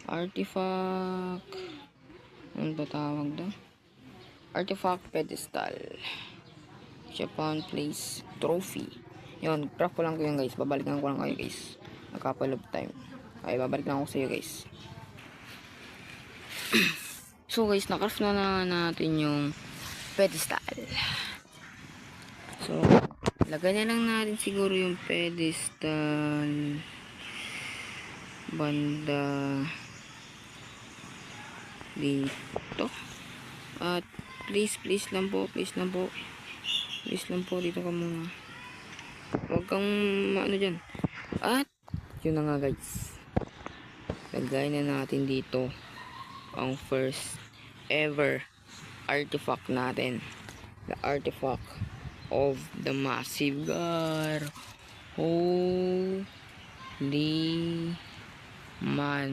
Artifact. Ano ba tawag doon? Artifact pedestal. Japan place trophy. Yun, craft ko lang ko yun guys. Babalikan ko lang kayo guys. A couple of time. Ay, babalik lang ako sa iyo guys. So guys, na-craft na natin yung pedestal. So, lagay na lang natin siguro yung pedestal banda dito. At please lang po dito ka muna. Huwag kang ano dyan. At yun na nga guys, lagay na natin dito ang first ever artifact natin, the artifact of the massive gar. Holy man.